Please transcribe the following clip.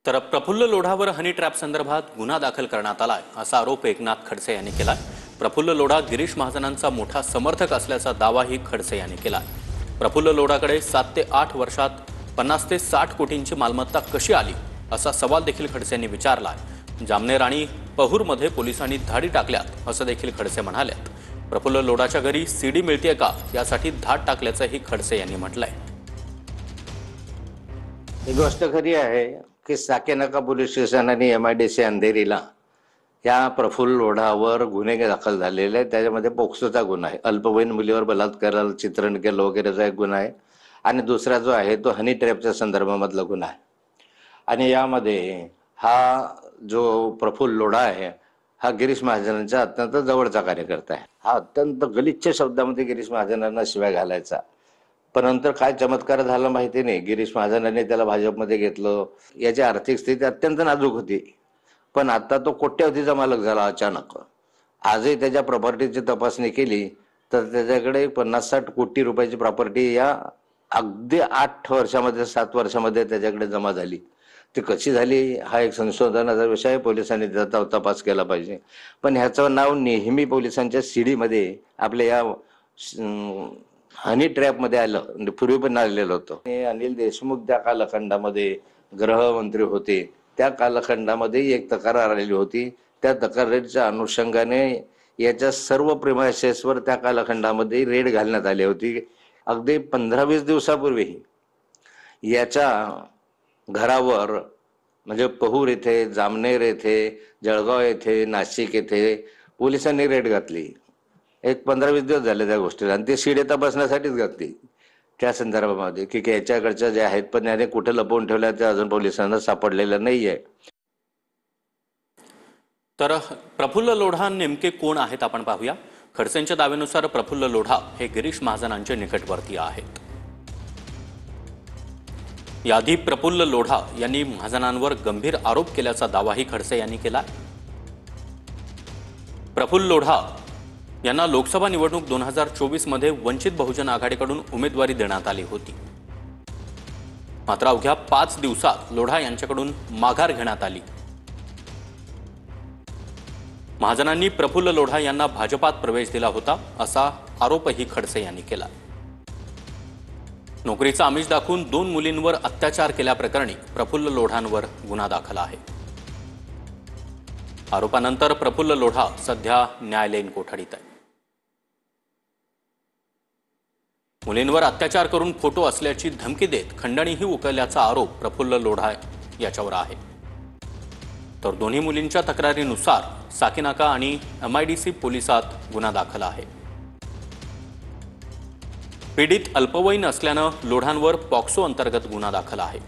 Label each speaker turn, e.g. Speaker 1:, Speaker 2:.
Speaker 1: तर Praful लोढावर honey trap संदर्भात गुन्हा दाखल करण्यात आलाय असा आरोप एकनाथ खडसे यांनी केलाय। प्रफुल्ल लोढा गिरीश महाजनांचा मोठा समर्थक असल्याचा दावाही खडसे यांनी केलाय। प्रफुल्ल लोढाकडे 7 ते 8 वर्षात 50 ते 60 कोटींची मालमत्ता कशी आली असा सवाल देखील खडसे यांनी विचारलाय। जामनेर आणि पहूरमध्ये पोलिसांनी धाडी टाकल्यात असं देखील खडसे म्हणालेत। प्रफुल्ल लोढाच्या घरी सीडी मिळतेय का यासाठी धाड टाकल्याचंही खडसे यांनी म्हटलंय।
Speaker 2: ही गोष्ट खरी आहे की साकेनाका पोलीस स्टेशन आणि MIDC अंधेरीला या प्रफुल्ल लोढावर गुन्हे दाखल झालेले आहेत। त्याच्यामध्ये पोक्सोचा गुन्हा आहे, अल्पवयीन मुलीवर बलात्काराला चित्रण केलं वगैरेचा एक गुन्हा आहे, आणि दुसरा जो आहे तो हनी ट्रॅपच्या संदर्भामधला गुन्हा आहे। आणि यामध्ये हा जो प्रफुल्ल लोढा आहे हा गिरीश महाजनांचा अत्यंत जवळचा कार्यकर्ता आहे। हा अत्यंत गलिच्छ शब्दामध्ये गिरीश महाजनांना शिवाय घालायचा, पण नंतर काय चमत्कार झाला माहिती नाही। गिरीश महाजनांनी त्याला भाजपमध्ये घेतलं। याची आर्थिक स्थिती अत्यंत नाजूक होती, पण आता तो कोट्यवधीचा मालक झाला अचानक। आजही त्याच्या प्रॉपर्टीची तपासणी केली तर त्याच्याकडे 50-60 कोटी रुपयाची प्रॉपर्टी या अगदी 8 वर्षामध्ये 7 वर्षामध्ये त्याच्याकडे जमा झाली। ती कशी झाली हा एक संशोधनाचा विषय आहे, पोलिसांनी त्याचा तपास केला पाहिजे। पण ह्याचं नाव नेहमी पोलिसांच्या सीडीमध्ये आपल्या या हनी ट्रॅप मध्ये आलं, पूर्वी पण आलेलं होतं। अनिल देशमुख त्या कालखंडामध्ये गृहमंत्री होते, त्या कालखंडामध्ये एक तक्रार आलेली होती। त्या तक्रारीच्या अनुषंगाने याच्या सर्व प्रिमायसेसवर त्या कालखंडामध्ये रेड घालण्यात आली होती। अगदी 15-20 दिवसापूर्वी याच्या घरावर म्हणजे पहूर येथे, जामनेर येथे, जळगाव येथे, नाशिक येथे पोलिसांनी रेड घातली। एक 15-20 दिवस झाले त्या गोष्टीला, आणि ती सीडी तपासण्यासाठीच घातली त्या संदर्भामध्ये की याच्याकडच्या जे आहेत पण याने कुठे लपवून ठेवल्या ते अजून पोलिसांना सापडलेलं नाहीये।
Speaker 1: तर प्रफुल्ल लोढा नेमके कोण आहेत आपण पाहूया। खडसेंच्या दाव्यानुसार प्रफुल्ल लोढा हे गिरीश महाजनांचे निकटवर्तीय आहेत। याआधी प्रफुल्ल लोढा यांनी महाजनांवर गंभीर आरोप केल्याचा दावाही खडसे यांनी केला। प्रफुल्ल लोढा यांना लोकसभा निवडणूक 2024 मध्ये वंचित बहुजन आघाडीकडून उमेदवारी देण्यात आली होती, मात्र अवघ्या 5 दिवसात लोढा यांच्याकडून माघार घेण्यात आली। महाजनांनी प्रफुल्ल लोढा यांना भाजपात प्रवेश दिला होता असा आरोपही खडसे यांनी केला। नोकरीचा आमिष दाखवून 2 मुलींवर अत्याचार केल्याप्रकरणी प्रफुल्ल लोढांवर गुन्हा दाखल आहे। आरोपानंतर प्रफुल्ल लोढा सध्या न्यायालयीन कोठडीत आहे। मुलींवर अत्याचार करून फोटो असल्याची धमकी देत खंडणीही उकळल्याचा आरोप प्रफुल्ल लोढा याच्यावर आहे। तर दोन्ही मुलींच्या तक्रारीनुसार साकेनाका आणि MIDC पोलिसात गुन्हा दाखल आहे। पीडित अल्पवयीन असल्यानं लोढांवर पॉक्सो अंतर्गत गुन्हा दाखल आहे।